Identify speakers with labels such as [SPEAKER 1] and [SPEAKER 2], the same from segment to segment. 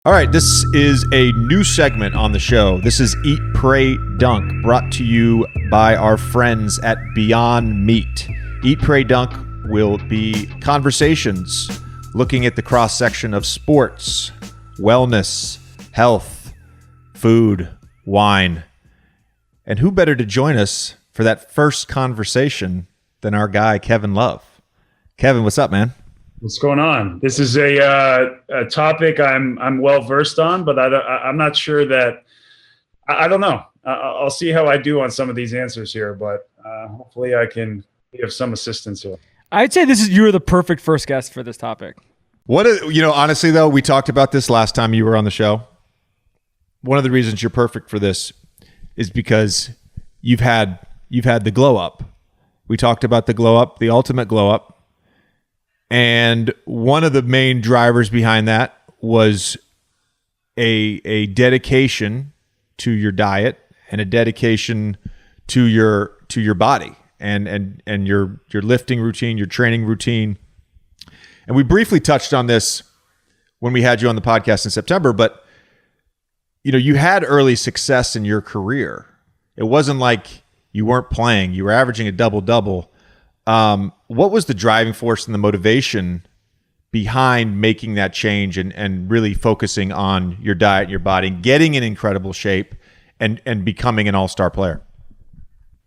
[SPEAKER 1] All right, this is a new segment on the show. This is Eat, Pray, Dunk, brought to you by our friends at Beyond Meat. Eat, Pray, Dunk will be conversations looking at the cross-section of sports, wellness, health, food, wine. And who better to join us for that first conversation than our guy, Kevin Love. Kevin, what's up, man?
[SPEAKER 2] What's going on? This is a topic I'm well versed on, but I'm not sure that I don't know. I'll see how I do on some of these answers here, but hopefully I can give some assistance here.
[SPEAKER 3] I'd say you're the perfect first guest for this topic.
[SPEAKER 1] Honestly though, we talked about this last time you were on the show. One of the reasons you're perfect for this is because you've had the glow up. We talked about the glow up, the ultimate glow up. And one of the main drivers behind that was a dedication to your diet and a dedication to your body and your lifting routine, your training routine. And we briefly touched on this when we had you on the podcast in September, but you had early success in your career. It wasn't like you weren't playing. You were averaging a double-double. What was the driving force and the motivation behind making that change and really focusing on your diet, your body, getting in incredible shape and becoming an all-star player?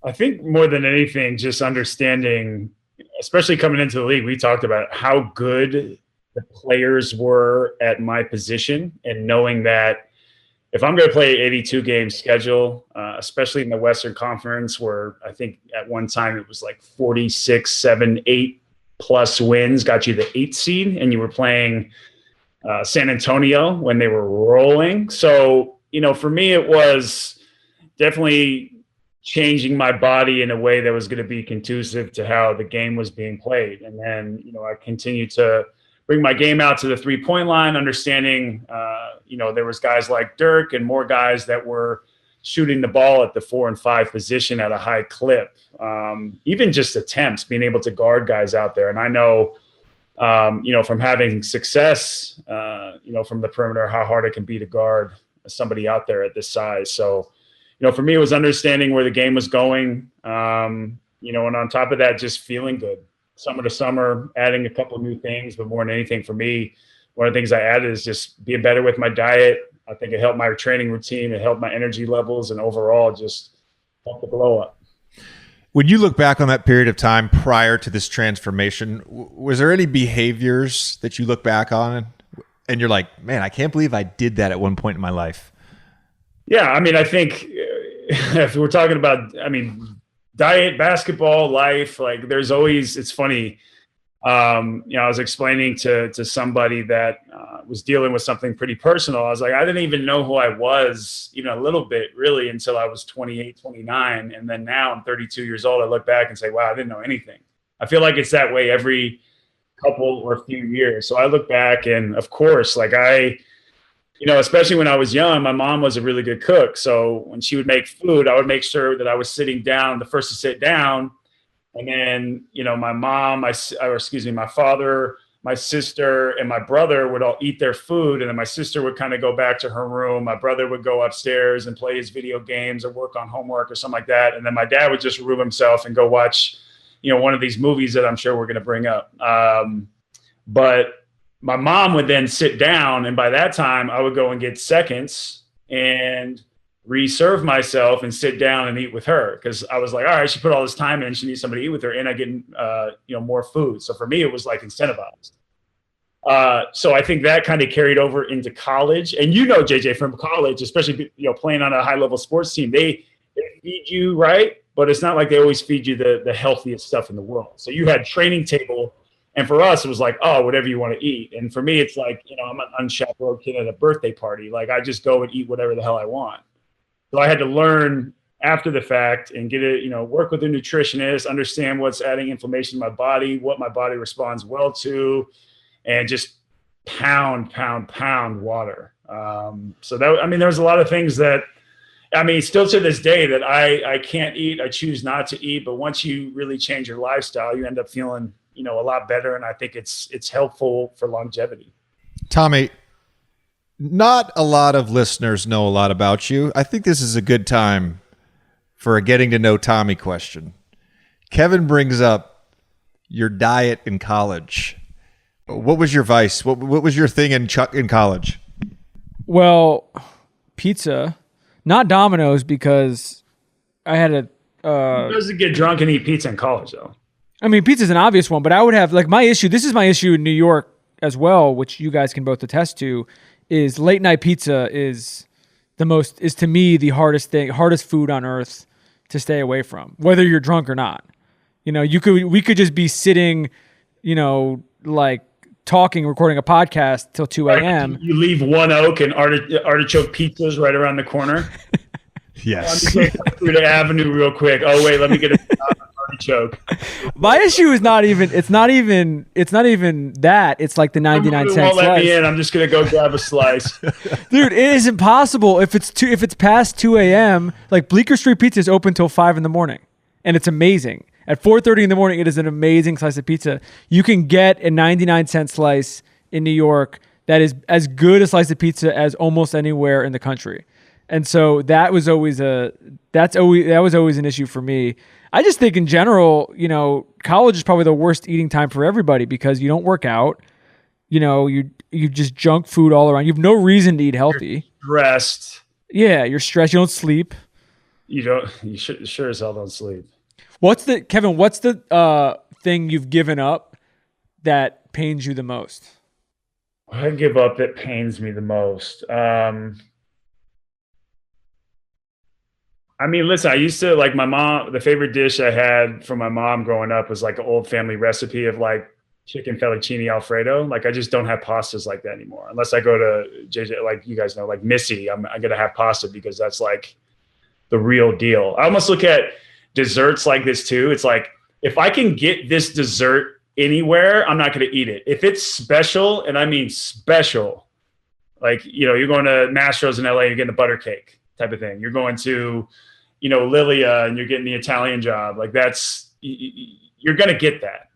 [SPEAKER 2] I think more than anything, just understanding, especially coming into the league, we talked about how good the players were at my position and knowing that if I'm going to play an 82-game schedule, especially in the Western Conference, where I think at one time it was like 46, 7, 8 plus wins got you the 8th seed, and you were playing San Antonio when they were rolling. So, for me, it was definitely changing my body in a way that was going to be conducive to how the game was being played. And then, I continued to bring my game out to the 3-point line, understanding, there was guys like Dirk and more guys that were shooting the ball at the 4 and 5 position at a high clip. Even just attempts, being able to guard guys out there. And I know, from having success, from the perimeter, how hard it can be to guard somebody out there at this size. So, for me, it was understanding where the game was going, and on top of that, just feeling good. Summer to summer, adding a couple of new things, but more than anything for me, one of the things I added is just being better with my diet. I think it helped my training routine, it helped my energy levels, and overall just helped the glow up.
[SPEAKER 1] When you look back on that period of time prior to this transformation, was there any behaviors that you look back on and you're like, man, I can't believe I did that at one point in my life?
[SPEAKER 2] Yeah, I think if we're talking about, diet, basketball, life, like there's always, it's funny. I was explaining to somebody that was dealing with something pretty personal. I was like, I didn't even know who I was, a little bit really until I was 28, 29. And then now I'm 32 years old. I look back and say, wow, I didn't know anything. I feel like it's that way every couple or few years. So I look back and of course, like especially when I was young, my mom was a really good cook. So when she would make food, I would make sure that I was sitting down, the first to sit down. And then, my mom, my father, my sister, and my brother would all eat their food. And then my sister would kind of go back to her room. My brother would go upstairs and play his video games or work on homework or something like that. And then my dad would just remove himself and go watch, one of these movies that I'm sure we're going to bring up. But my mom would then sit down, and by that time I would go and get seconds and reserve myself and sit down and eat with her. Cause I was like, all right, she put all this time in, she needs somebody to eat with her, and I get, more food. So for me, it was like incentivized. So I think that kind of carried over into college. And JJ, from college, especially, playing on a high level sports team, they feed you right, but it's not like they always feed you the healthiest stuff in the world. So you had training table. And for us, it was like, oh, whatever you want to eat. And for me, it's like, I'm an unchaperoned kid at a birthday party. Like I just go and eat whatever the hell I want. So I had to learn after the fact and get it, work with a nutritionist, understand what's adding inflammation to my body, what my body responds well to, and just pound water. So that, there was a lot of things that, still to this day that I can't eat, I choose not to eat. But once you really change your lifestyle, you end up feeling a lot better. And I think it's helpful for longevity.
[SPEAKER 1] Tommy, Not a lot of listeners know a lot about you. I think this is a good time for a getting to know Tommy question. Kevin brings up your diet in college. What was your vice? What was your thing in college?
[SPEAKER 3] Well, pizza, not Domino's, because I had a.
[SPEAKER 2] Who doesn't get drunk and eat pizza in college, though?
[SPEAKER 3] I mean, pizza's an obvious one, but I would have, like, my issue. This is my issue in New York as well, which you guys can both attest to. Is late night pizza is to me the hardest food on earth to stay away from, whether you're drunk or not. You know, we could just be sitting, you know, like talking, recording a podcast till 2 a.m.
[SPEAKER 2] You leave One Oak and artichoke pizzas right around the corner.
[SPEAKER 1] Yes.
[SPEAKER 2] I'm just going through the avenue real quick. Oh wait, let me get a artichoke.
[SPEAKER 3] My issue is not even that. It's like the 99 cent
[SPEAKER 2] won't
[SPEAKER 3] slice.
[SPEAKER 2] let me in. I'm just gonna go grab a slice.
[SPEAKER 3] Dude, it is impossible if it's past 2 a.m. Like Bleecker Street Pizza is open till 5 in the morning, and it's amazing. At 4:30 in the morning, it is an amazing slice of pizza. You can get a 99 cent slice in New York that is as good a slice of pizza as almost anywhere in the country. And so that was always an issue for me. I just think in general, you know, college is probably the worst eating time for everybody because you don't work out. You know, you just junk food all around. You have no reason to eat healthy.
[SPEAKER 2] You're stressed.
[SPEAKER 3] Yeah, you're stressed. You don't sleep.
[SPEAKER 2] You sure as hell don't sleep.
[SPEAKER 3] What's the thing you've given up that pains you the most?
[SPEAKER 2] I give up that pains me the most. I mean, listen, I used to, like, my mom, the favorite dish I had from my mom growing up was like an old family recipe of like chicken fettuccine Alfredo. Like, I just don't have pastas like that anymore. Unless I go to JJ, like you guys know, like Missy, I'm going to have pasta because that's like the real deal. I almost look at desserts like this too. It's like, if I can get this dessert anywhere, I'm not going to eat it. If it's special, and I mean special, like, you know, you're going to Mastro's in LA, you're getting a butter cake type of thing. You're going to, you know, Lilia and you're getting the Italian job. Like, you're going to get that.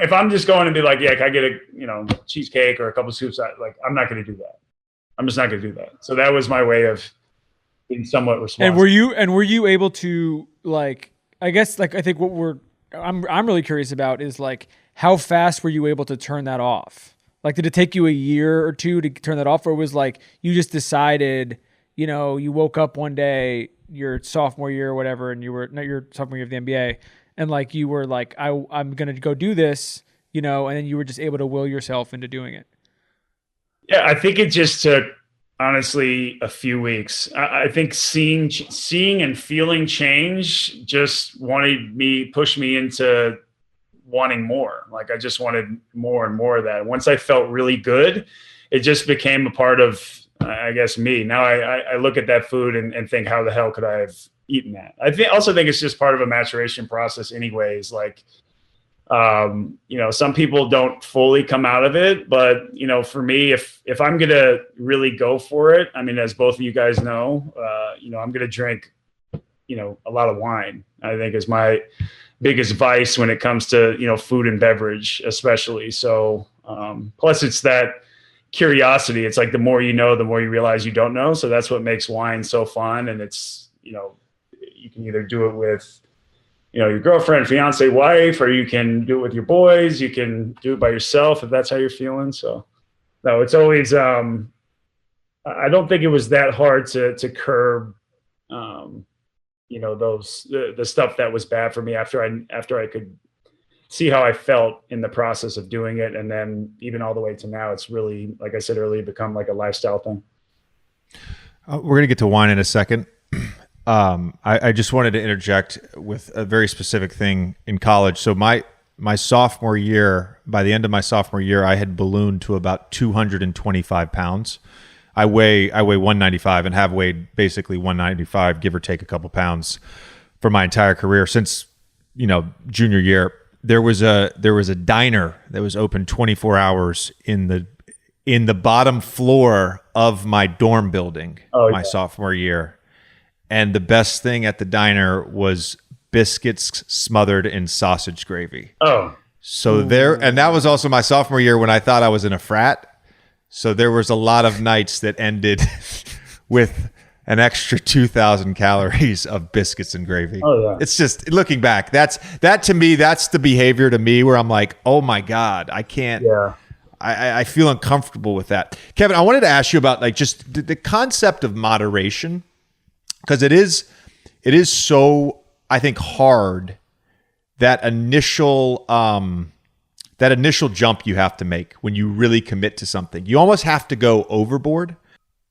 [SPEAKER 2] If I'm just going to be like, yeah, can I get a, you know, cheesecake or a couple of soups? Like, I'm not going to do that. I'm just not going to do that. So that was my way of being somewhat responsible.
[SPEAKER 3] And were you able to, like, I guess, like, I think what I'm really curious about is, like, how fast were you able to turn that off? Like, did it take you a year or two to turn that off? Or was like, you just decided, you know, you woke up one day, your sophomore year or whatever, and you were not your sophomore year of the NBA, and like you were like, I'm gonna go do this, you know, and then you were just able to will yourself into doing it.
[SPEAKER 2] Yeah, I think it just took, honestly, a few weeks. I think seeing and feeling change just pushed me into wanting more. Like, I just wanted more and more of that. Once I felt really good, it just became a part of, I guess, me. Now I look at that food and think, how the hell could I have eaten that? I also think it's just part of a maturation process anyways. Like, you know, some people don't fully come out of it, but, you know, for me, if I'm going to really go for it, I mean, as both of you guys know, you know, I'm going to drink, you know, a lot of wine, I think, is my biggest vice when it comes to, you know, food and beverage, especially. So, plus it's that curiosity. It's like, the more you know, the more you realize you don't know. So that's what makes wine so fun. And it's, you know, you can either do it with, you know, your girlfriend, fiance, wife, or you can do it with your boys. You can do it by yourself if that's how you're feeling. So no, it's always, I don't think it was that hard to curb, you know, the stuff that was bad for me after I could see how I felt in the process of doing it. And then even all the way to now, it's really, like I said earlier, become like a lifestyle thing.
[SPEAKER 1] We're going to get to wine in a second. I just wanted to interject with a very specific thing in college. So my sophomore year, by the end of my sophomore year, I had ballooned to about 225 pounds. I weigh 195 and have weighed basically 195, give or take a couple pounds, for my entire career since, you know, junior year. There was a diner that was open 24 hours in the bottom floor of my dorm building sophomore year. And the best thing at the diner was biscuits smothered in sausage gravy.
[SPEAKER 2] Oh.
[SPEAKER 1] So and that was also my sophomore year when I thought I was in a frat. So there was a lot of nights that ended with an extra 2,000 calories of biscuits and gravy.
[SPEAKER 2] Oh yeah.
[SPEAKER 1] It's just, looking back, that's the behavior to me where I'm like, oh my God, I can't.
[SPEAKER 2] Yeah.
[SPEAKER 1] I feel uncomfortable with that. Kevin, I wanted to ask you about like just the concept of moderation, because it is so, I think, hard, that initial jump you have to make when you really commit to something. You almost have to go overboard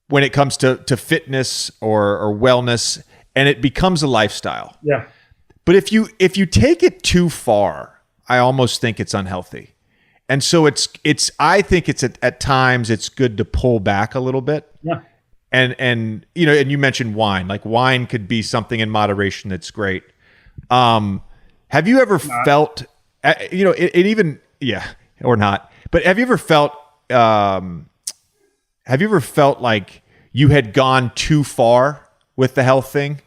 [SPEAKER 1] when it comes to fitness or wellness, and it becomes a lifestyle.
[SPEAKER 2] Yeah.
[SPEAKER 1] But if you take it too far, I almost think it's unhealthy. And so I think it's at times it's good to pull back a little bit.
[SPEAKER 2] Yeah.
[SPEAKER 1] And you mentioned wine. Like, wine could be something in moderation that's great. Have you ever felt, or not, but have you ever felt like you had gone too far with the health thing,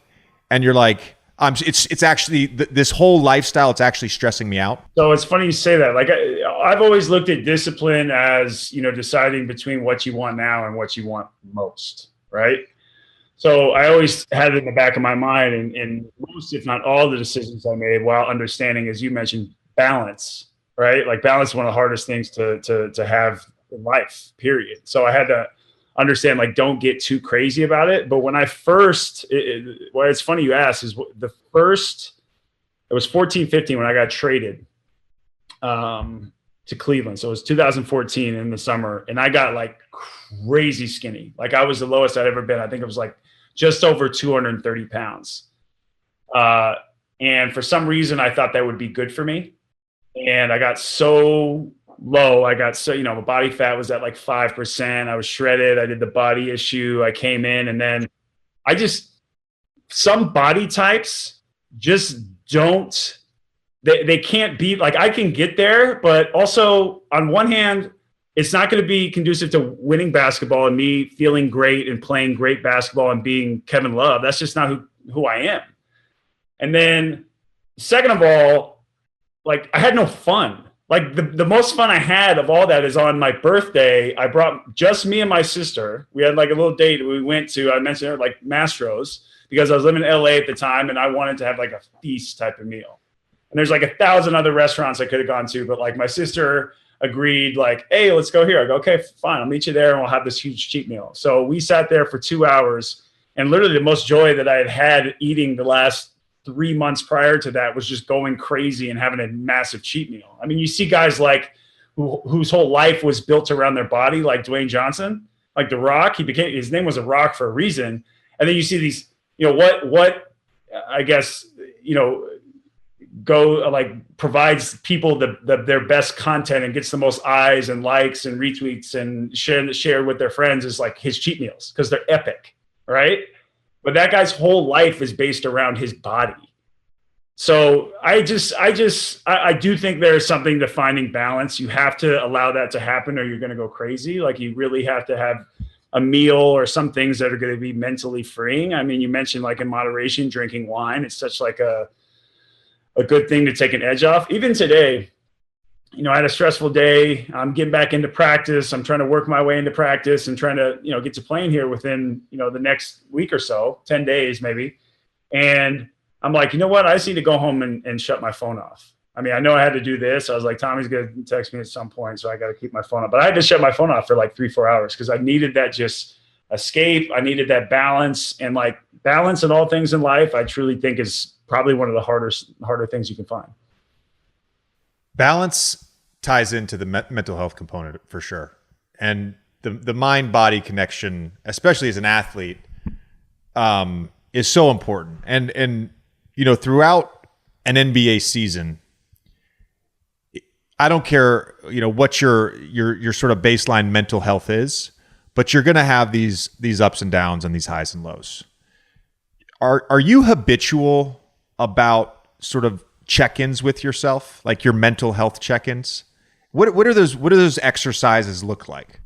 [SPEAKER 1] and you're like, it's actually this whole lifestyle, it's actually stressing me out?
[SPEAKER 2] So it's funny you say that. Like, I've always looked at discipline as, deciding between what you want now and what you want most, right? So I always had it in the back of my mind, and most, if not all, the decisions I made, while understanding, as you mentioned, balance, right? Like, balance is one of the hardest things to have in life, period. So I had to understand, like, don't get too crazy about it. But when I first, well, it's funny you asked, is it was 14-15 when I got traded to Cleveland. So it was 2014 in the summer, and I got like crazy skinny. Like, I was the lowest I'd ever been. I think it was like just over 230 pounds. And for some reason, I thought that would be good for me. And I got so low. My body fat was at like 5%. I was shredded. I did the body issue. I came in, and then some body types just don't, they can't beat, like, I can get there, but also on one hand, it's not going to be conducive to winning basketball and me feeling great and playing great basketball and being Kevin Love. That's just not who I am. And then second of all, like, I had no fun. Like, the most fun I had of all that is on my birthday. I brought just me and my sister. We had like a little date. We went to, I mentioned it, like Mastro's, because I was living in LA at the time, and I wanted to have like a feast type of meal. And there's like 1,000 other restaurants I could have gone to, but like my sister agreed, like, hey, let's go here. I go, okay, fine. I'll meet you there, and we'll have this huge cheat meal. So we sat there for 2 hours, and literally the most joy that I had eating the last 3 months prior to that was just going crazy and having a massive cheat meal. I mean, you see guys like whose whole life was built around their body, like Dwayne Johnson, like The Rock. His name was The Rock for a reason. And then you see these, what I guess, go like provides people their best content and gets the most eyes and likes and retweets and share with their friends is like his cheat meals, because they're epic, right? But that guy's whole life is based around his body. So I do think there's something to finding balance. You have to allow that to happen, or you're going to go crazy. Like, you really have to have a meal or some things that are going to be mentally freeing. I mean, you mentioned, like, in moderation, drinking wine. It's such like a good thing to take an edge off. Even today, I had a stressful day. I'm getting back into practice. I'm trying to work my way into practice and trying to, get to playing here within, the next week or so, 10 days maybe. And I'm like, you know what? I just need to go home and shut my phone off. I mean, I know I had to do this. I was like, Tommy's going to text me at some point, so I got to keep my phone off. But I had to shut my phone off for like 3-4 hours because I needed that just escape. I needed that balance. And like, balance in all things in life, I truly think is probably one of the harder things you can find.
[SPEAKER 1] Balance ties into the mental health component for sure. And the mind-body connection, especially as an athlete, is so important. And throughout an NBA season, I don't care, what your sort of baseline mental health is, but you're going to have these ups and downs and these highs and lows. Are you habitual about sort of check-ins with yourself, like your mental health check-ins? What do those exercises look like?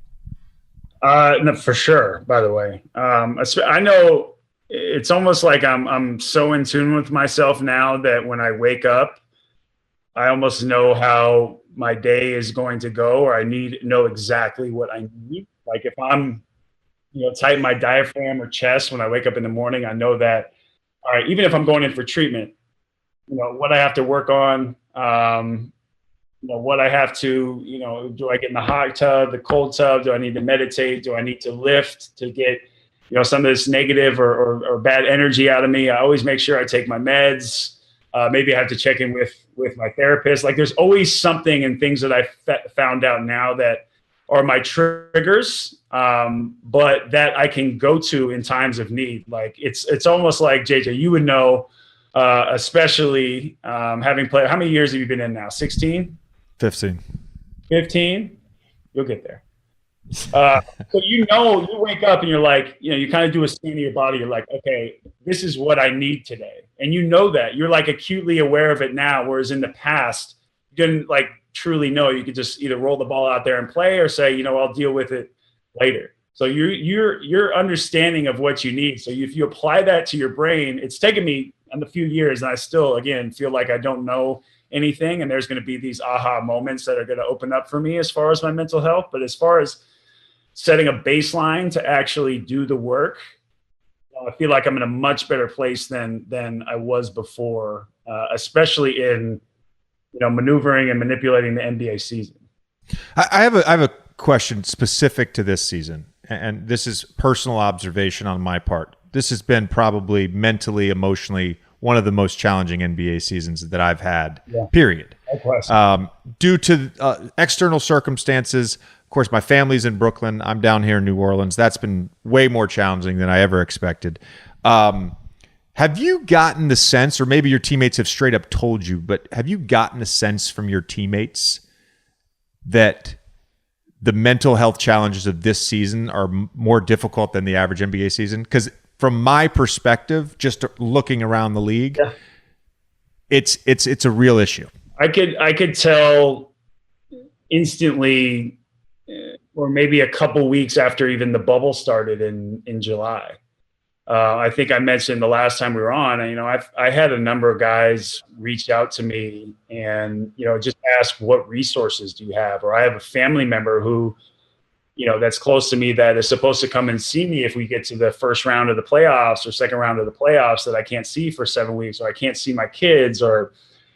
[SPEAKER 2] No, for sure. By the way, I know it's almost like I'm so in tune with myself now that when I wake up, I almost know how my day is going to go, or I know exactly what I need. Like if I'm, tight in my diaphragm or chest when I wake up in the morning, I know that, all right, even if I'm going in for treatment, what I have to work on, what I have to, do I get in the hot tub, the cold tub? Do I need to meditate? Do I need to lift to get, some of this negative or bad energy out of me? I always make sure I take my meds. Maybe I have to check in with my therapist. Like there's always something and things that I found out now that are my triggers, but that I can go to in times of need. Like it's almost like JJ, you would know, especially having played. How many years have you been in now? 16?
[SPEAKER 1] 15.
[SPEAKER 2] 15? You'll get there. So you wake up and you're like, you kind of do a scan of your body. You're like, okay, this is what I need today. And that. You're like acutely aware of it now, whereas in the past, you didn't like truly know. You could just either roll the ball out there and play or say, I'll deal with it later. So your understanding of what you need. So if you apply that to your brain, it's taken me a few years and I still, again, feel like I don't know anything. And there's going to be these aha moments that are going to open up for me as far as my mental health. But as far as setting a baseline to actually do the work, I feel like I'm in a much better place than I was before, especially in, maneuvering and manipulating the NBA season.
[SPEAKER 1] I have a question specific to this season, and this is personal observation on my part. This has been probably mentally, emotionally, one of the most challenging NBA seasons that I've had, period. Due to external circumstances. Of course, my family's in Brooklyn. I'm down here in New Orleans. That's been way more challenging than I ever expected. Have you gotten the sense, or maybe your teammates have straight up told you, but have you gotten a sense from your teammates that the mental health challenges of this season are more difficult than the average NBA season? Because from my perspective, just looking around the league, it's a real issue.
[SPEAKER 2] I could tell instantly, or maybe a couple weeks after even the bubble started in July. I think I mentioned the last time we were on, I had a number of guys reach out to me and, just ask, what resources do you have? Or I have a family member who, that's close to me that is supposed to come and see me if we get to the first round of the playoffs or second round of the playoffs that I can't see for 7 weeks, or I can't see my kids, or,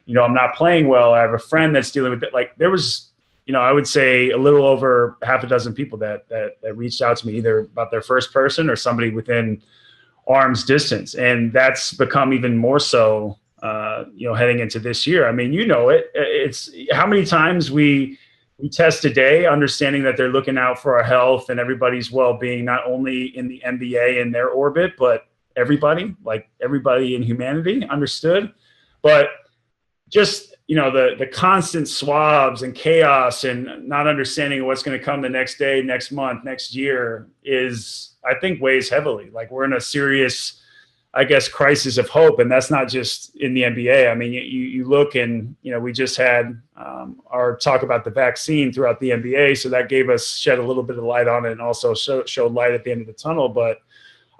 [SPEAKER 2] I'm not playing well. I have a friend that's dealing with it. Like there was, I would say a little over half a dozen people that reached out to me, either about their first person or somebody within arm's distance. And that's become even more so, heading into this year. I mean, it's how many times we test a day, understanding that they're looking out for our health and everybody's well-being, not only in the NBA and their orbit, but everybody in humanity, understood. But just, the constant swabs and chaos and not understanding what's going to come the next day, next month, next year is, I think, weighs heavily. Like we're in a serious, I guess, crisis of hope. And that's not just in the NBA. I mean, you look and, we just had our talk about the vaccine throughout the NBA. So that shed a little bit of light on it and also showed light at the end of the tunnel. But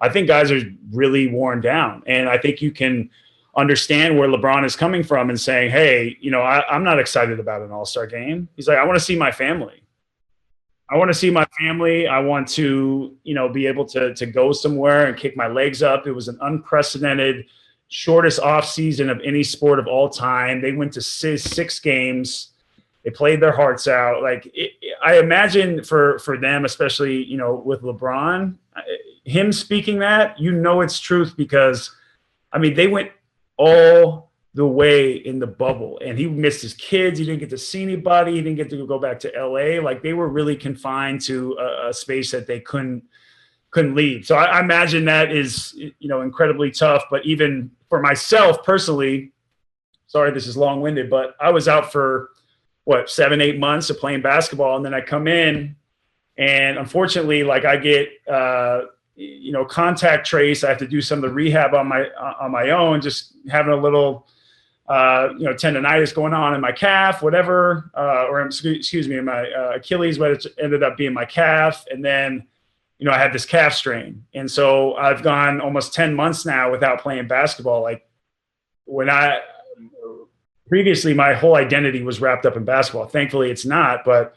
[SPEAKER 2] I think guys are really worn down. And I think you can understand where LeBron is coming from and saying, hey, I'm not excited about an all-star game. He's like, I want to see my family. I want to, be able to go somewhere and kick my legs up. It was an unprecedented, shortest off season of any sport of all time. They went to six games. They played their hearts out. Like I imagine for them, especially, with LeBron, him speaking that, it's truth because, I mean, they went all the way in the bubble and he missed his kids. He didn't get to see anybody. He didn't get to go back to LA. Like they were really confined to a space that they couldn't leave. So I imagine that is, incredibly tough, but even for myself personally, sorry, this is long winded, but I was out for 7-8 months of playing basketball. And then I come in and unfortunately, like I get, contact trace. I have to do some of the rehab on my own, just having a little, tendonitis going on in my calf, whatever, in my Achilles, but it ended up being my calf. And then, I had this calf strain. And so I've gone almost 10 months now without playing basketball. Like previously my whole identity was wrapped up in basketball. Thankfully it's not, but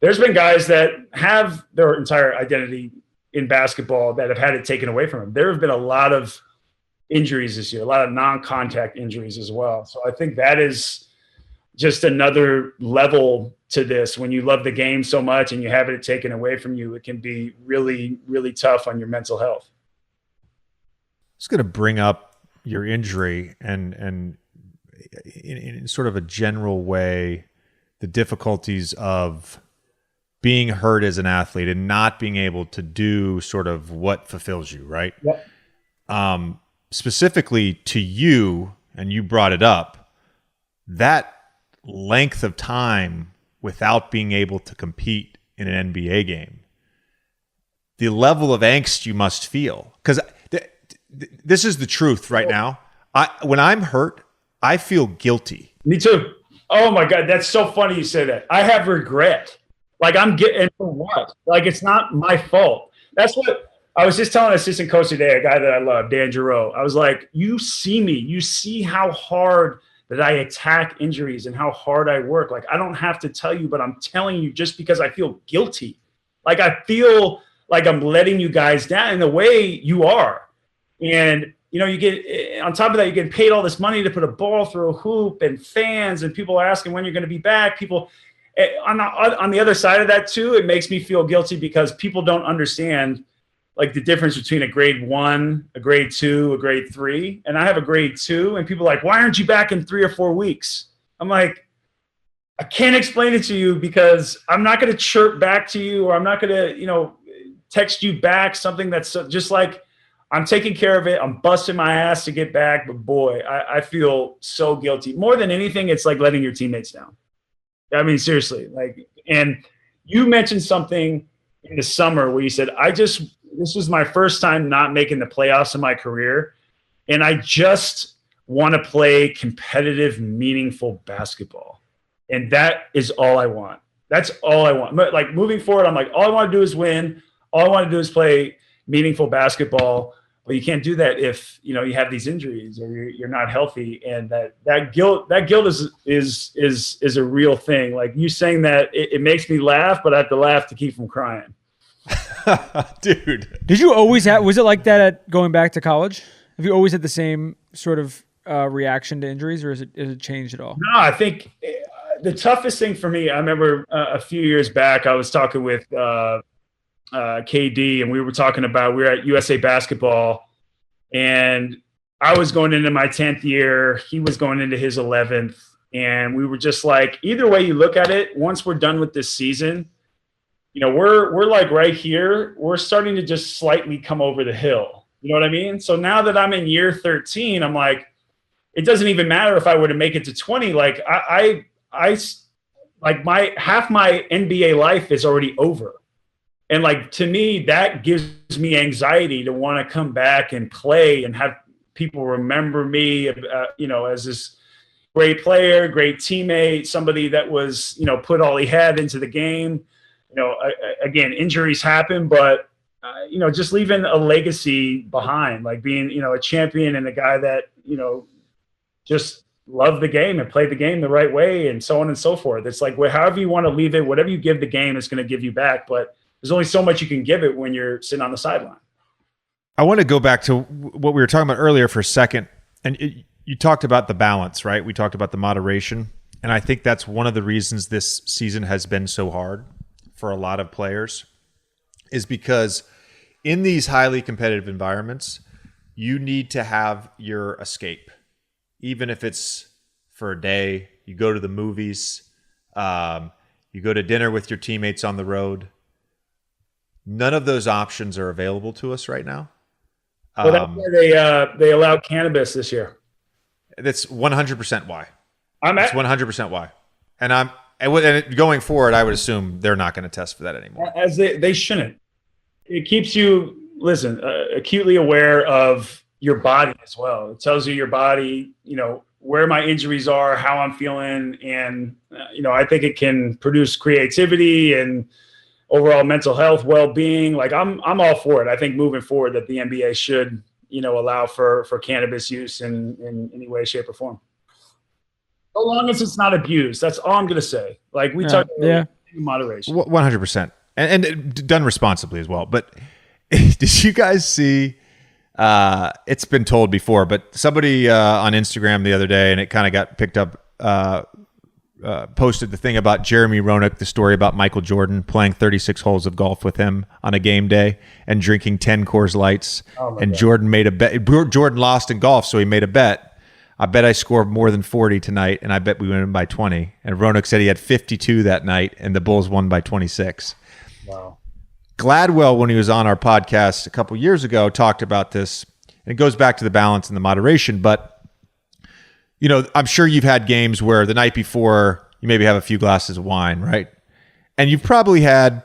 [SPEAKER 2] there's been guys that have their entire identity in basketball that have had it taken away from them. There have been a lot of injuries this year, a lot of non-contact injuries as well. So I think that is just another level to this. When you love the game so much and you have it taken away from you, it can be really, really tough on your mental health.
[SPEAKER 1] I was going to bring up your injury and in sort of a general way, the difficulties of being hurt as an athlete and not being able to do sort of what fulfills you, right?
[SPEAKER 2] Yep.
[SPEAKER 1] Specifically to you, and you brought it up, that length of time without being able to compete in an NBA game, the level of angst you must feel. Because this is the truth right now. When I'm hurt, I feel guilty.
[SPEAKER 2] Me too. Oh my God, that's so funny you say that. I have regret. Like I'm getting for what? Like it's not my fault. That's what I was just telling an assistant coach today, a guy that I love, Dan Giroux. I was like, you see me, you see how hard that I attack injuries and how hard I work. Like I don't have to tell you, but I'm telling you just because I feel guilty. Like I feel like I'm letting you guys down in the way you are. And you know, you get on top of that, you get paid all this money to put a ball through a hoop, and fans and people are asking when you're going to be back. People on the other side of that too, it makes me feel guilty because people don't understand like the difference between a grade 1, a grade 2, a grade 3. And I have a grade 2, and people are like, why aren't you back in 3 or 4 weeks? I'm like, I can't explain it to you because I'm not going to chirp back to you, or I'm not going to, you know, text you back something that's just like, I'm taking care of it. I'm busting my ass to get back. But boy, I feel so guilty. More than anything, it's like letting your teammates down. I mean, seriously, like, and you mentioned something in the summer where you said, this was my first time not making the playoffs in my career. And I just want to play competitive, meaningful basketball. And that is all I want. That's all I want. But like moving forward, I'm like, all I want to do is win. All I want to do is play meaningful basketball. But you can't do that if, you know, you have these injuries or you're not healthy. And that guilt is a real thing. Like you saying that, it makes me laugh, but I have to laugh to keep from crying.
[SPEAKER 1] Dude,
[SPEAKER 3] did you always have? Was it like that at going back to college? Have you always had the same sort of reaction to injuries, or has it changed at all?
[SPEAKER 2] No, I think the toughest thing for me. I remember a few years back, I was talking with KD, and we were talking about, we were at USA Basketball, and I was going into my 10th year. He was going into his 11th, and we were just like, either way you look at it, once we're done with this season, you know, we're like right here, we're starting to just slightly come over the hill. You know what I mean? So now that I'm in year 13, I'm like, it doesn't even matter if I were to make it to 20. Like I like half my NBA life is already over. And like, to me, that gives me anxiety to want to come back and play and have people remember me, you know, as this great player, great teammate, somebody that was, you know, put all he had into the game. You know, again, injuries happen, but, you know, just leaving a legacy behind, like being, you know, a champion and a guy that, you know, just loved the game and played the game the right way and so on and so forth. It's like, however you want to leave it, whatever you give the game is going to give you back. But there's only so much you can give it when you're sitting on the sideline.
[SPEAKER 1] I want to go back to what we were talking about earlier for a second. And you talked about the balance, right? We talked about the moderation. And I think that's one of the reasons this season has been so hard for a lot of players, is because in these highly competitive environments, you need to have your escape. Even if it's for a day, you go to the movies, you go to dinner with your teammates on the road. None of those options are available to us right now.
[SPEAKER 2] Well, that's why they allowed cannabis this year.
[SPEAKER 1] That's 100% why.
[SPEAKER 2] That's
[SPEAKER 1] 100% why. And going forward, I would assume they're not going to test for that anymore.
[SPEAKER 2] As they shouldn't. It keeps you, acutely aware of your body as well. It tells you your body, you know, where my injuries are, how I'm feeling, and you know, I think it can produce creativity and overall mental health, well-being. Like I'm all for it. I think moving forward that the NBA should, you know, allow for cannabis use in any way, shape, or form. So long as it's not abused. That's all I'm going to say. Like we talked about Moderation.
[SPEAKER 1] 100%. And done responsibly as well. But did you guys see, it's been told before, but somebody on Instagram the other day, and it kind of got picked up, posted the thing about Jeremy Roenick, the story about Michael Jordan playing 36 holes of golf with him on a game day and drinking 10 Coors Lights. And God. Jordan made a bet. Jordan lost in golf, so he made a bet. I bet I scored more than 40 tonight, and I bet we win by 20. And Roenick said he had 52 that night, and the Bulls won by 26.
[SPEAKER 2] Wow.
[SPEAKER 1] Gladwell, when he was on our podcast a couple years ago, talked about this, and it goes back to the balance and the moderation. But, you know, I'm sure you've had games where the night before you maybe have a few glasses of wine, right? And you've probably had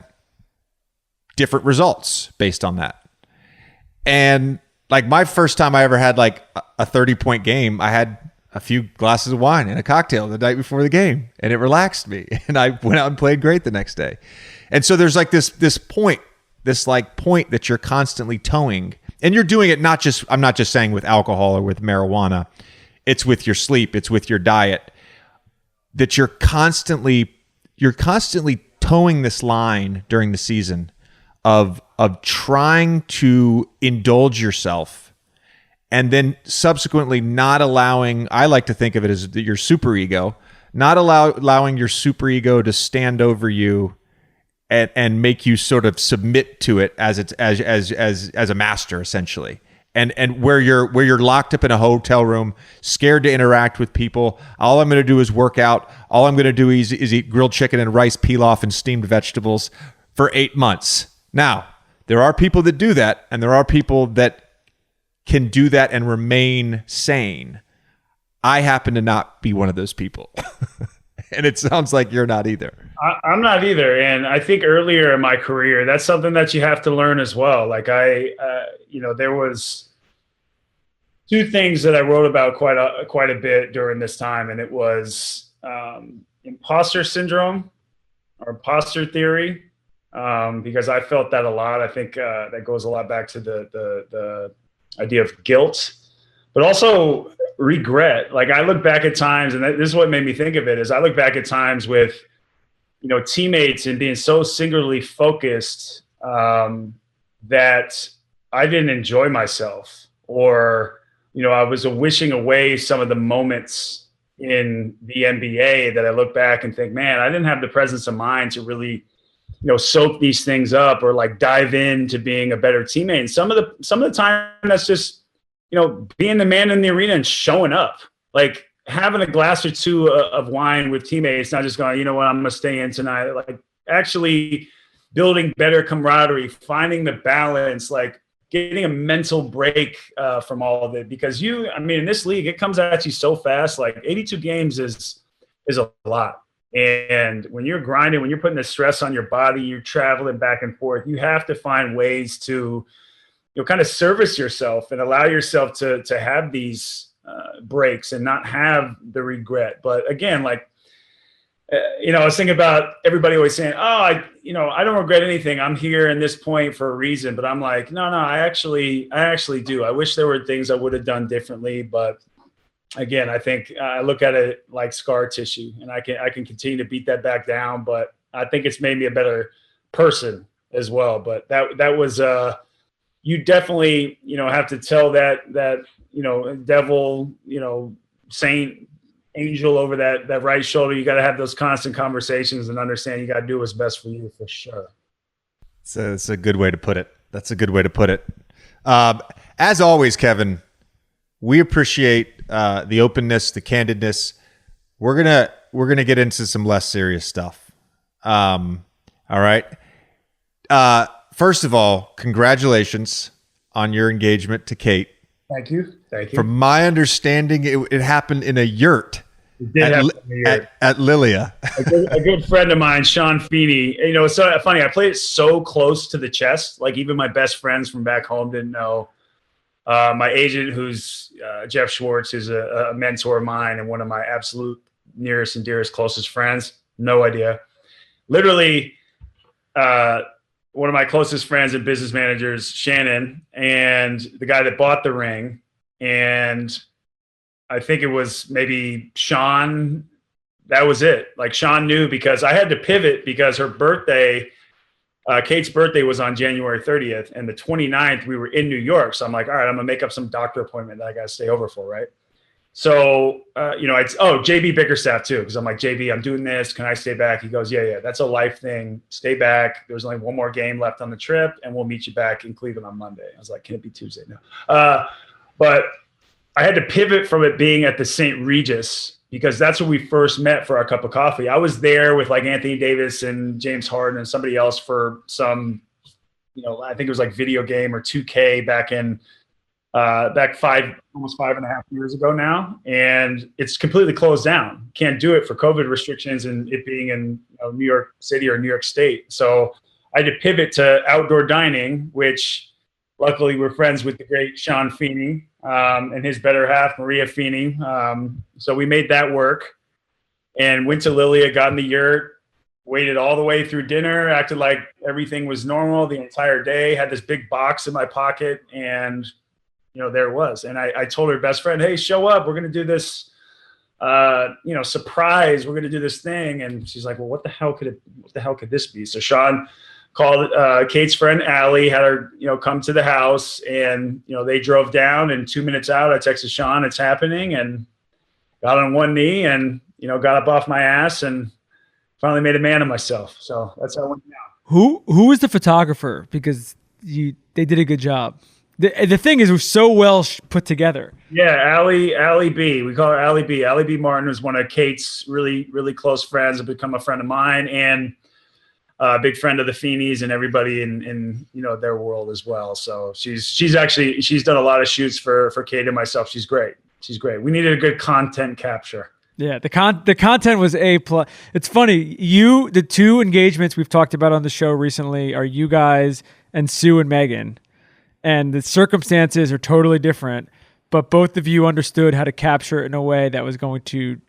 [SPEAKER 1] different results based on that. And like my first time I ever had like a 30-point game, I had a few glasses of wine and a cocktail the night before the game, and it relaxed me. And I went out and played great the next day. And so there's like this point that you're constantly towing, and you're doing it I'm not just saying with alcohol or with marijuana. It's with your sleep, it's with your diet, that you're constantly towing this line during the season of trying to indulge yourself, and then subsequently not allowing, I like to think of it as your superego, not allowing your superego to stand over you and make you sort of submit to it as a master, essentially. And where you're locked up in a hotel room, scared to interact with people. All I'm going to do is work out. All I'm going to do is eat grilled chicken and rice pilaf and steamed vegetables for 8 months. Now, there are people that do that, and there are people that can do that and remain sane. I happen to not be one of those people. And it sounds like you're not either.
[SPEAKER 2] I'm not either. And I think earlier in my career, that's something that you have to learn as well. Like there was two things that I wrote about quite a bit during this time. And it was imposter syndrome or imposter theory, because I felt that a lot. I think that goes a lot back to the idea of guilt, but also regret. Like I look back at times, and this is what made me think of it, is I look back at times with, you know, teammates and being so singularly focused that I didn't enjoy myself, or, you know, I was wishing away some of the moments in the NBA that I look back and think, man, I didn't have the presence of mind to really, you know, soak these things up or like dive into being a better teammate. And some of the time that's just, you know, being the man in the arena and showing up, like having a glass or two of wine with teammates, not just going, you know what, I'm going to stay in tonight. Like actually building better camaraderie, finding the balance, like getting a mental break from all of it. Because in this league, it comes at you so fast. Like 82 games is a lot. And when you're grinding, when you're putting the stress on your body, you're traveling back and forth, you have to find ways to, you know, kind of service yourself and allow yourself to have these breaks and not have the regret. But again, like, you know, I was thinking about everybody always saying, oh, I don't regret anything. I'm here in this point for a reason. But I'm like, no, I actually do. I wish there were things I would have done differently. But again, I think I look at it like scar tissue, and I can continue to beat that back down. But I think it's made me a better person as well. But that was you definitely, you know, have to tell that, you know, devil, you know, saint, angel over that right shoulder. You got to have those constant conversations and understand you got to do what's best for you, for sure.
[SPEAKER 1] So it's a good way to put it. That's a good way to put it. As always, Kevin, we appreciate the openness, the candidness. We're gonna get into some less serious stuff. All right. First of all, congratulations on your engagement to Kate.
[SPEAKER 2] Thank you.
[SPEAKER 1] From my understanding, it happened in a yurt.
[SPEAKER 2] It did happen in a yurt.
[SPEAKER 1] At Lilia.
[SPEAKER 2] a good friend of mine, Sean Feeney. You know, it's so funny. I played it so close to the chest. Like even my best friends from back home didn't know. My agent, who's Jeff Schwartz, is a mentor of mine and one of my absolute nearest and dearest closest friends. No idea. Literally, one of my closest friends and business managers, Shannon, and the guy that bought the ring. And I think it was maybe Sean that was it. Like Sean knew, because I had to pivot because her birthday, Kate's birthday was on January 30th, and the 29th we were in New York. So I'm like, all right, I'm gonna make up some doctor appointment that I gotta stay over for, right? So, JB Bickerstaff too, because I'm like, JB, I'm doing this. Can I stay back? He goes, yeah, that's a life thing. Stay back. There's only one more game left on the trip, and we'll meet you back in Cleveland on Monday. I was like, can it be Tuesday? No. But I had to pivot from it being at the St. Regis, because that's where we first met for our cup of coffee. I was there with like Anthony Davis and James Harden and somebody else for some, I think it was like video game or 2K back almost 5.5 years ago now. And it's completely closed down. Can't do it for COVID restrictions and it being in New York City or New York State. So I had to pivot to outdoor dining, which luckily we're friends with the great Sean Feeney and his better half, Maria Feeney. So we made that work and went to Lilia, got in the yurt, waited all the way through dinner, acted like everything was normal the entire day, had this big box in my pocket, and there it was. And I told her best friend, hey, show up. We're going to do this, surprise. We're going to do this thing. And she's like, well, what the hell could this be? So Sean called Kate's friend, Allie, had her, come to the house, and, they drove down, and 2 minutes out, I texted Sean, it's happening, and got on one knee and, got up off my ass and finally made a man of myself. So that's how it went down.
[SPEAKER 3] Who was the photographer? Because they did a good job. The thing is, it was so well put together.
[SPEAKER 2] Yeah, Allie B. We call her Allie B. Allie B. Martin was one of Kate's really, really close friends, have become a friend of mine, and a big friend of the Feenies and everybody in their world as well. So she's done a lot of shoots for Kate and myself. She's great. We needed a good content capture.
[SPEAKER 3] Yeah, the content was A+. It's funny, the two engagements we've talked about on the show recently are you guys and Sue and Megan. And the circumstances are totally different, but both of you understood how to capture it in a way that was going to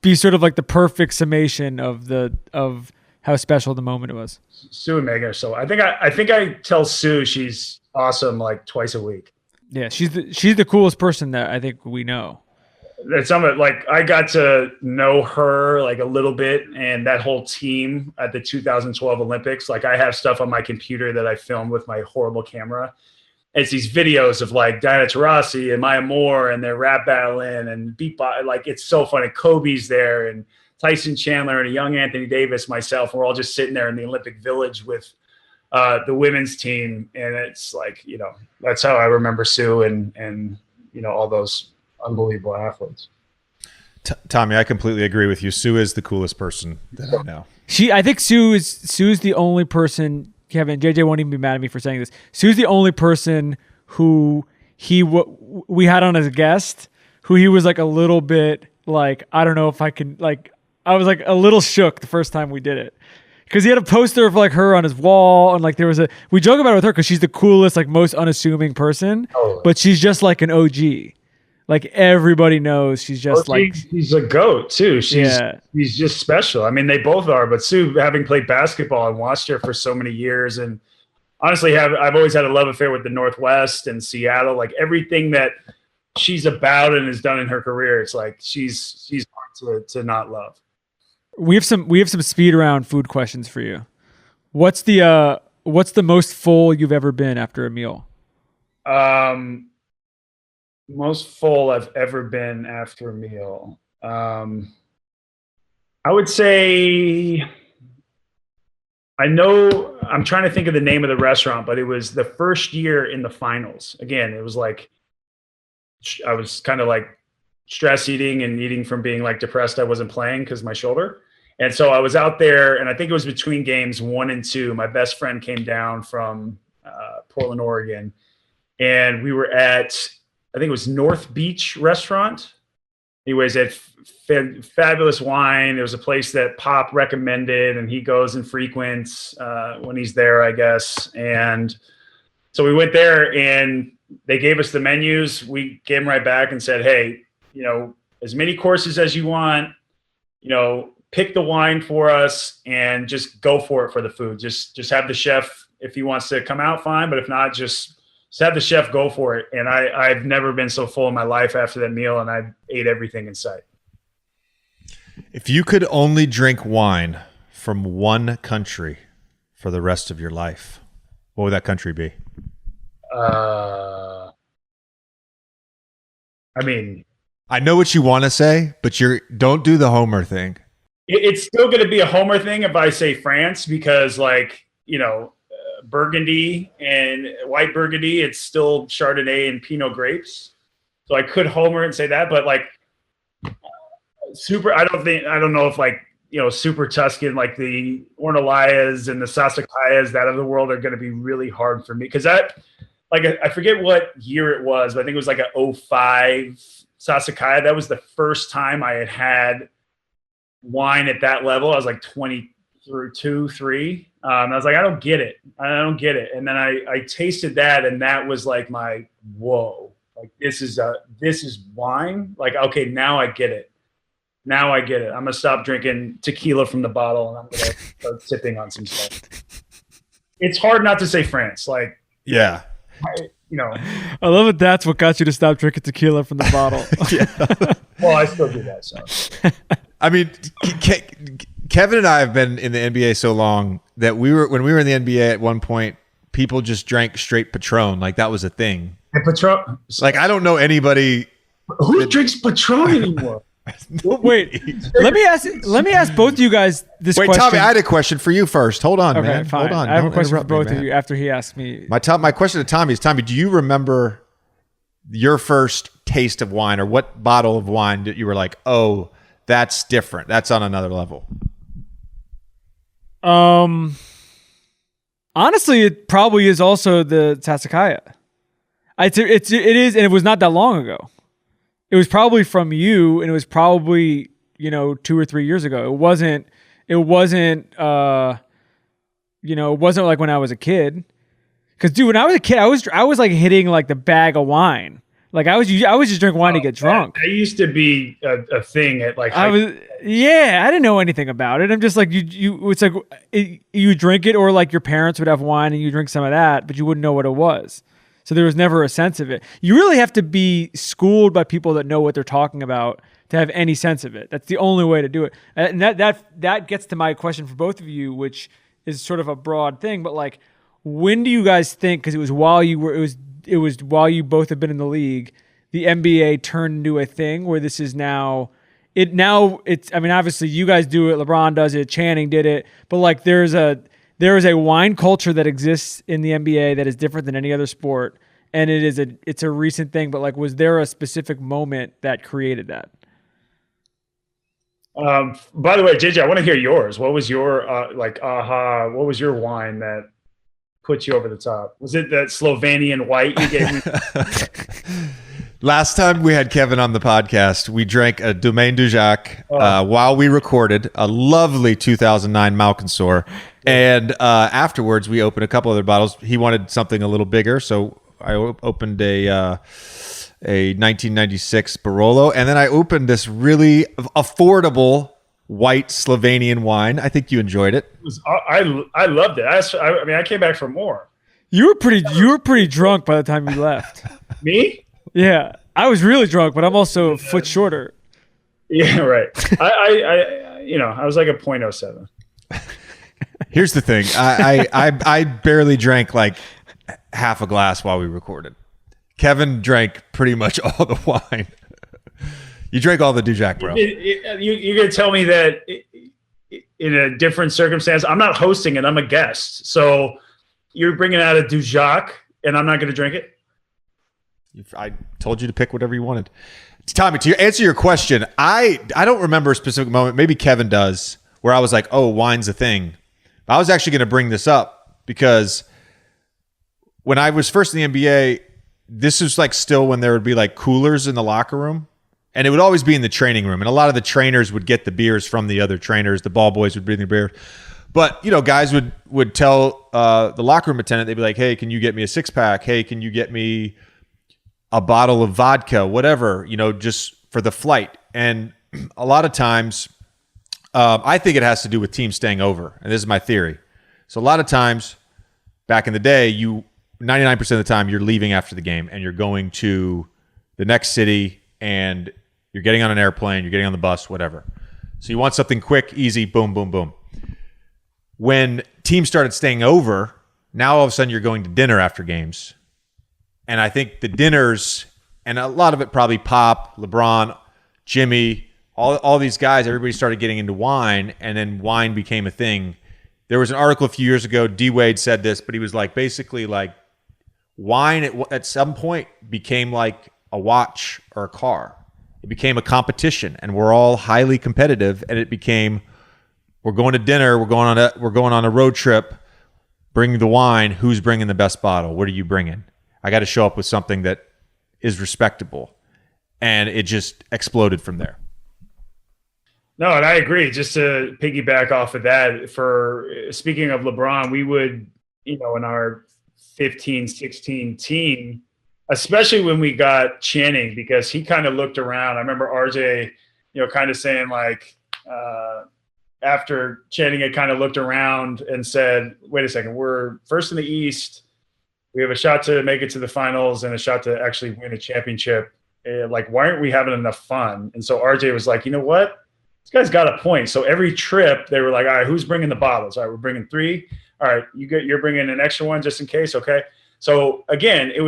[SPEAKER 3] be sort of like the perfect summation of how special the moment it was.
[SPEAKER 2] Sue and Megan are so. I think I tell Sue she's awesome like twice a week.
[SPEAKER 3] Yeah, she's the coolest person that I think we know.
[SPEAKER 2] That's something like I got to know her like a little bit, and that whole team at the 2012 Olympics. Like I have stuff on my computer that I filmed with my horrible camera. It's these videos of like Diana Taurasi and Maya Moore and their rap battling and beatbox. Like it's so funny. Kobe's there and Tyson Chandler and a young Anthony Davis, myself. We're all just sitting there in the Olympic Village with the women's team, and it's like that's how I remember Sue and all those unbelievable athletes.
[SPEAKER 1] Tommy, I completely agree with you. Sue is the coolest person that I know.
[SPEAKER 3] I think Sue's the only person. Kevin, JJ won't even be mad at me for saying this. Sue's the only person who we had on as a guest, who he was like a little bit like, I don't know if I can, like, I was like a little shook the first time we did it. Because he had a poster of like her on his wall, and like we joke about it with her because she's the coolest, like most unassuming person, but she's just like an OG. Like everybody knows she's just
[SPEAKER 2] she's a goat too. She's just special. I mean, they both are, but Sue, having played basketball and watched her for so many years, and honestly, I've always had a love affair with the Northwest and Seattle. Like everything that she's about and has done in her career, it's like she's hard to not love.
[SPEAKER 3] We have some speed round food questions for you. What's the most full you've ever been after a meal?
[SPEAKER 2] Most full I've ever been after a meal. I would say, I'm trying to think of the name of the restaurant, but it was the first year in the finals. Again, it was like, I was kind of like stress eating and eating from being like depressed I wasn't playing because my shoulder. And so I was out there, and I think it was between games 1 and 2. My best friend came down from Portland, Oregon, and we were at, I think it was North Beach Restaurant. Anyways, it had fabulous wine. It was a place that Pop recommended, and he goes and frequents when he's there, I guess. And so we went there, and they gave us the menus. We gave them right back and said, hey, as many courses as you want, pick the wine for us and just go for it for the food. Just have the chef, if he wants to come out, fine. But if not, just have the chef go for it. And I've never been so full in my life after that meal, and I ate everything in sight.
[SPEAKER 1] If you could only drink wine from one country for the rest of your life, what would that country be?
[SPEAKER 2] I mean,
[SPEAKER 1] I know what you want to say, but don't do the Homer thing.
[SPEAKER 2] it's still going to be a Homer thing if I say France, because Burgundy and white Burgundy, it's still Chardonnay and Pinot grapes. So I could Homer and say that, but super, I don't know if super Tuscan, like the Ornelayas and the Sasakayas that of the world are going to be really hard for me. Cause that, I forget what year it was, but I think it was like a 2005 Sasakaya. That was the first time I had wine at that level. I was like 22, 3. I was like, I don't get it. And then I tasted that, and that was like my whoa. Like this is wine. Like, okay, now I get it. I'm gonna stop drinking tequila from the bottle, and I'm gonna start sipping on some stuff. It's hard not to say France.
[SPEAKER 1] Yeah.
[SPEAKER 3] I love it. That's what got you to stop drinking tequila from the bottle.
[SPEAKER 2] Well, I still do that. So,
[SPEAKER 1] I mean, Kevin and I have been in the NBA so long that when we were in the NBA at one point, people just drank straight Patron. Like that was a thing.
[SPEAKER 2] and Patron.
[SPEAKER 1] I don't know anybody
[SPEAKER 2] Who drinks Patron anymore?
[SPEAKER 3] Wait, let me ask both of you guys this question.
[SPEAKER 1] Tommy, I had a question for you first. Hold on,
[SPEAKER 3] okay,
[SPEAKER 1] man.
[SPEAKER 3] Fine.
[SPEAKER 1] Hold on.
[SPEAKER 3] I have a
[SPEAKER 1] Don't
[SPEAKER 3] question for
[SPEAKER 1] interrupt me,
[SPEAKER 3] both of
[SPEAKER 1] man.
[SPEAKER 3] you after he asks me.
[SPEAKER 1] My question to Tommy is, Tommy, do you remember your first taste of wine, or what bottle of wine that you were like, oh, that's different. That's on another level?
[SPEAKER 3] Honestly, it probably is also the Tasakaya. It is, and it was not that long ago. It was probably from you, and it was probably 2 or 3 years ago. It wasn't like when I was a kid. Because dude, when I was a kid, I was like hitting like the bag of wine. Like I was just drinking wine to get drunk.
[SPEAKER 2] That used to be a thing at like.
[SPEAKER 3] I didn't know anything about it. I'm just like it's like you drink it, or like your parents would have wine and you drink some of that, but you wouldn't know what it was. So there was never a sense of it. You really have to be schooled by people that know what they're talking about to have any sense of it. That's the only way to do it. And that gets to my question for both of you, which is sort of a broad thing, but like, when do you guys think, because it was while you both have been in the league, the NBA turned into a thing where this is now it's I mean, obviously you guys do it, LeBron does it, Channing did it, but like there is a wine culture that exists in the NBA that is different than any other sport, and it's a recent thing, but like, was there a specific moment that created that?
[SPEAKER 2] By the way, JJ, I want to hear yours. What was your what was your wine that put you over the top? Was it that Slovenian white you gave me?
[SPEAKER 1] Last time we had Kevin on the podcast, we drank a Domaine du Jacques while we recorded a lovely 2009 Malkinsor. And afterwards, we opened a couple other bottles. He wanted something a little bigger, so I opened a 1996 Barolo. And then I opened this really affordable white Slovenian wine. I think you enjoyed it.
[SPEAKER 2] I loved it. I came back for more.
[SPEAKER 3] You were pretty drunk by the time you left.
[SPEAKER 2] Me?
[SPEAKER 3] Yeah, I was really drunk, but I'm also a foot shorter.
[SPEAKER 2] Yeah, right. I was like a 0.07.
[SPEAKER 1] Here's the thing. I barely drank like half a glass while we recorded. Kevin drank pretty much all the wine. You drank all the Dujac, bro.
[SPEAKER 2] You're going to tell me that in a different circumstance, I'm not hosting it, I'm a guest. So you're bringing out a Dujac and I'm not going to drink it?
[SPEAKER 1] I told you to pick whatever you wanted. Tommy, to answer your question, I don't remember a specific moment. Maybe Kevin does, where I was like, oh, wine's a thing. I was actually going to bring this up because when I was first in the NBA, this was like still when there would be like coolers in the locker room, and it would always be in the training room. And a lot of the trainers would get the beers from the other trainers. The ball boys would bring the beer. But, guys would tell the locker room attendant, they'd be like, hey, can you get me a 6-pack? Hey, can you get me a bottle of vodka, whatever, just for the flight. And a lot of times, I think it has to do with teams staying over. And this is my theory. So a lot of times back in the day, 99% of the time you're leaving after the game and you're going to the next city and you're getting on an airplane, you're getting on the bus, whatever. So you want something quick, easy, boom, boom, boom. When teams started staying over, now all of a sudden you're going to dinner after games. And I think the dinners, and a lot of it probably Pop, LeBron, Jimmy, all these guys, everybody started getting into wine, and then wine became a thing. There was an article a few years ago, D. Wade said this, but he was like, basically like wine at some point became like a watch or a car. It became a competition, and we're all highly competitive, and it became, we're going to dinner, we're going on a road trip, bring the wine, who's bringing the best bottle? What are you bringing? I got to show up with something that is respectable. And it just exploded from there.
[SPEAKER 2] No, and I agree. Just to piggyback off of that, for speaking of LeBron, we would, in our 15, 16 team, especially when we got Channing, because he kind of looked around. I remember RJ, kind of saying like, after Channing had kind of looked around and said, wait a second, we're first in the East. We have a shot to make it to the finals and a shot to actually win a championship. Like, why aren't we having enough fun? And so RJ was like, you know what? This guy's got a point. So every trip they were like, all right, who's bringing the bottles? All right, we're bringing 3. All right, you're bringing an extra one just in case. Okay. So again, it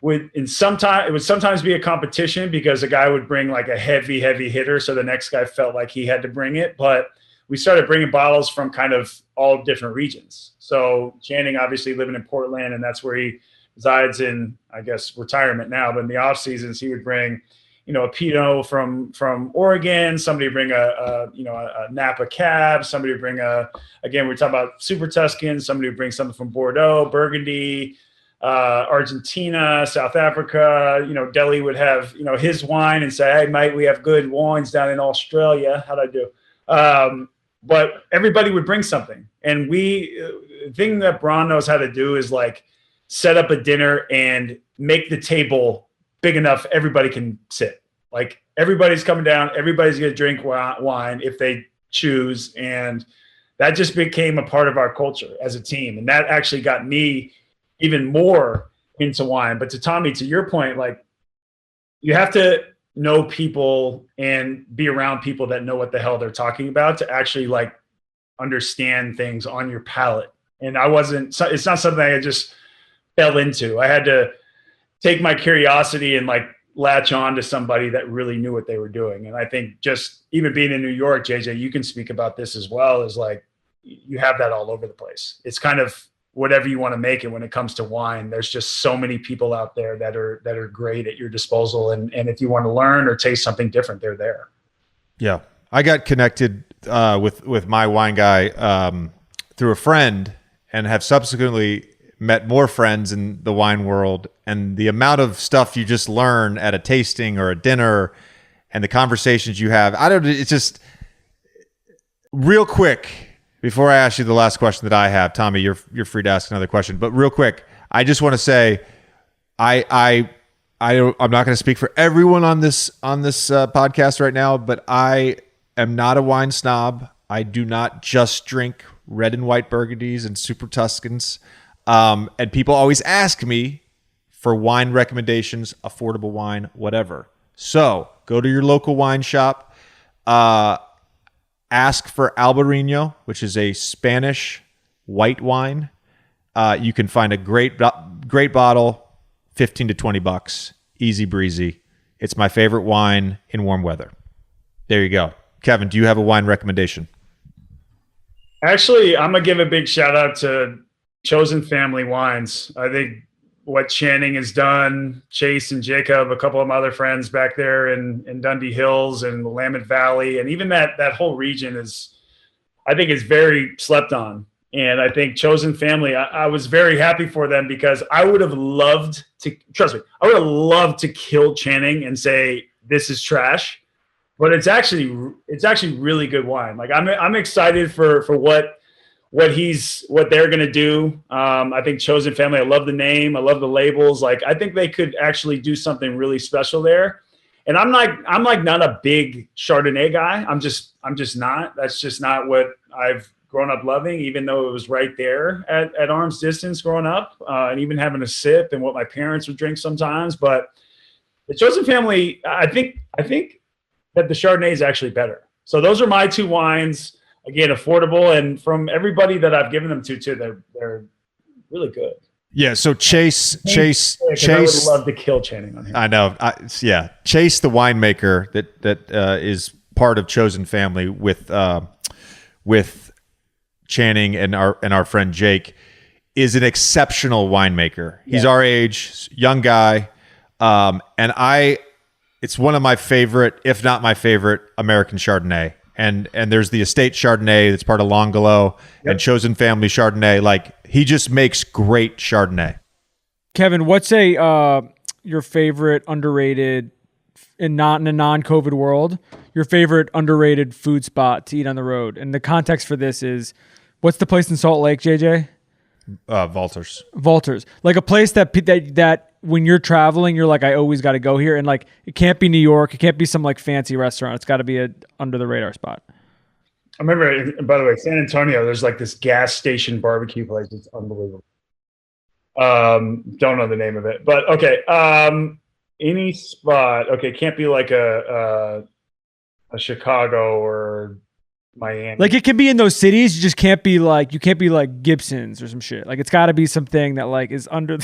[SPEAKER 2] would sometimes be a competition because a guy would bring like a heavy hitter. So the next guy felt like he had to bring it, but we started bringing bottles from kind of all different regions. So Channing obviously living in Portland, and that's where he resides in, I guess, retirement now. But in the off seasons, he would bring, a Pinot from Oregon. Somebody would bring a Napa Cab. Somebody would bring again, we're talking about Super Tuscan. Somebody would bring something from Bordeaux, Burgundy, Argentina, South Africa. Delhi would have, his wine and say, hey, mate, we have good wines down in Australia. How'd I do? But everybody would bring something. And the thing that Bron knows how to do is like set up a dinner and make the table big enough everybody can sit. Like everybody's coming down, everybody's going to drink wine if they choose. And that just became a part of our culture as a team. And that actually got me even more into wine. But to your point, like you have to know people and be around people that know what the hell they're talking about to actually like understand things on your palate. And it's not something I just fell into. I had to take my curiosity and like latch on to somebody that really knew what they were doing. And I think just even being in New York, JJ, you can speak about this as well, is like, you have that all over the place. It's kind of whatever you want to make it when it comes to wine. There's just so many people out there that are great at your disposal. And if you want to learn or taste something different, they're there. Yeah.
[SPEAKER 1] I got connected with my wine guy through a friend and have subsequently met more friends in the wine world. And the amount of stuff you just learn at a tasting or a dinner and the conversations you have, it's just real quick. Before I ask you the last question that I have, Tommy, you're free to ask another question. But real quick, I just want to say, I'm not going to speak for everyone on this podcast right now, but I am not a wine snob. I do not just drink red and white Burgundies and Super Tuscans. And people always ask me for wine recommendations, affordable wine, whatever. So go to your local wine shop. Ask for Albarino, which is a Spanish white wine. You can find a great bottle, $15 to $20, easy breezy. It's my favorite wine in warm weather. There you go. Kevin, do you have a wine recommendation?
[SPEAKER 2] Actually, I'm going to give a big shout out to Chosen Family Wines. I think what Channing has done, Chase and Jacob, a couple of my other friends back there in Dundee Hills and the Willamette Valley, and even that whole region is very slept on. And I think Chosen Family, I was very happy for them because I would have loved to, trust me, I would have loved to kill Channing and say, this is trash. But it's actually really good wine. Like I'm excited for what they're going to do. I think Chosen Family, I love the name. I love the labels. Like, I think they could actually do something really special there. And I'm not a big Chardonnay guy. I'm just not. That's just not what I've grown up loving, even though it was right there at arm's distance growing up, and even having a sip and what my parents would drink sometimes. But the Chosen Family, I think that the Chardonnay is actually better. So those are my two wines. Again, affordable, and from everybody that I've given them to too, they're really good.
[SPEAKER 1] Yeah. So Chase.
[SPEAKER 2] I would love to kill Channing on here.
[SPEAKER 1] I know. Chase, the winemaker that is part of Chosen Family with Channing and our friend Jake, is an exceptional winemaker. He's our age, young guy, and it's one of my favorite, if not my favorite, American Chardonnay. And there's the Estate Chardonnay that's part of Longfellow and Chosen Family Chardonnay. Like, he just makes great Chardonnay.
[SPEAKER 3] Kevin, what's your favorite underrated, in a non-COVID world, your favorite underrated food spot to eat on the road? And the context for this is, what's the place in Salt Lake, JJ? Valters. Like a place that when you're traveling, you're like, I always got to go here. And like, it can't be New York. It can't be some like fancy restaurant. It's got to be a under the radar spot.
[SPEAKER 2] I remember, by the way, San Antonio, there's like this gas station barbecue place. It's unbelievable. Don't know the name of it, but okay. Any spot. Okay. Can't be like a Chicago or Miami.
[SPEAKER 3] Like, it can be in those cities. You just can't be like, Gibson's or some shit. Like, it's got to be something that like is under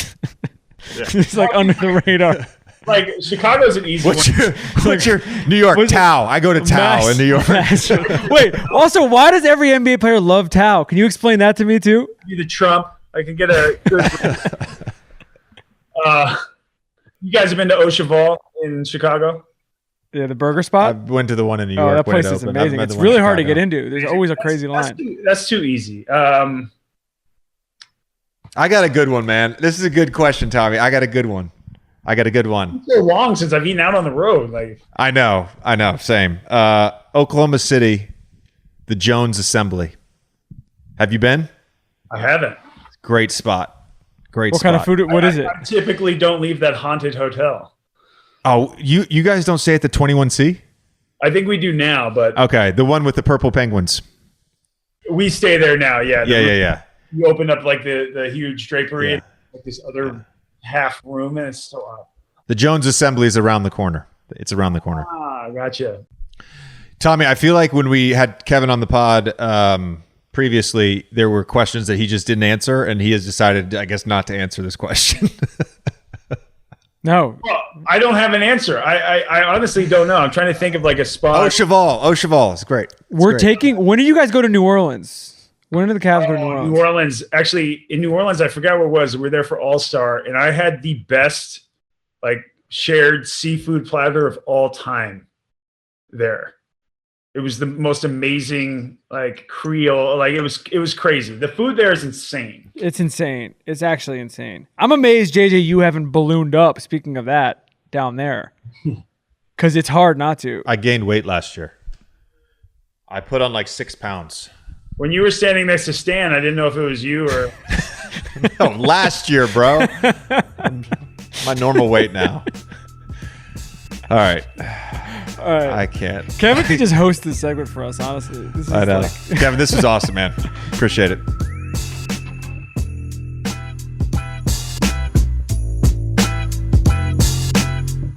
[SPEAKER 3] it's like under the radar.
[SPEAKER 2] Like, Chicago's an easy one.
[SPEAKER 1] What's your New York? Tao. I go to Tao in New York.
[SPEAKER 3] Wait, also, why does every NBA player love Tao? Can you explain that to me too?
[SPEAKER 2] Be the Trump. I can get a good you guys have been to Ocheval in Chicago?
[SPEAKER 3] Yeah, the burger spot?
[SPEAKER 1] I went to the one in New York.
[SPEAKER 3] Oh, that place is amazing. It's really hard to get into. There's always a crazy line.
[SPEAKER 2] That's too easy.
[SPEAKER 1] I got a good one, man. This is a good question, Tommy. I got a good one.
[SPEAKER 2] It's so long since I've eaten out on the road. Like,
[SPEAKER 1] I know. Same. Oklahoma City, the Jones Assembly. Have you been?
[SPEAKER 2] I haven't.
[SPEAKER 1] Great spot.
[SPEAKER 3] What kind of food? What is it?
[SPEAKER 2] I typically don't leave that haunted hotel.
[SPEAKER 1] Oh, you guys don't stay at the 21C?
[SPEAKER 2] I think we do now, but
[SPEAKER 1] okay, the one with the purple penguins.
[SPEAKER 2] We stay there now. Yeah.
[SPEAKER 1] Yeah.
[SPEAKER 2] You open up like the huge drapery, like this other half room, and it's so odd.
[SPEAKER 1] The Jones Assembly is around the corner. It's around the corner.
[SPEAKER 2] Ah, gotcha.
[SPEAKER 1] Tommy, I feel like when we had Kevin on the pod previously, there were questions that he just didn't answer, and he has decided, I guess, not to answer this question.
[SPEAKER 3] No.
[SPEAKER 2] Well, I don't have an answer. I honestly don't know. I'm trying to think of like a spot.
[SPEAKER 1] Ocheval is great.
[SPEAKER 3] When do you guys go to New Orleans? When did the Cavs go to New Orleans?
[SPEAKER 2] New Orleans. Actually, in New Orleans, I forgot where it was. We were there for All-Star, and I had the best like shared seafood platter of all time there. It was the most amazing, like Creole. Like it was crazy. The food there is insane.
[SPEAKER 3] It's insane. It's actually insane. I'm amazed, JJ, you haven't ballooned up. Speaking of that, down there, because it's hard not to.
[SPEAKER 1] I gained weight last year. I put on like 6 pounds.
[SPEAKER 2] When you were standing next to Stan, I didn't know if it was you or.
[SPEAKER 1] No, last year, bro. My normal weight now. All right. I can't.
[SPEAKER 3] Kevin could just host this segment for us, honestly.
[SPEAKER 1] I know. Kevin, this was awesome, man. Appreciate it.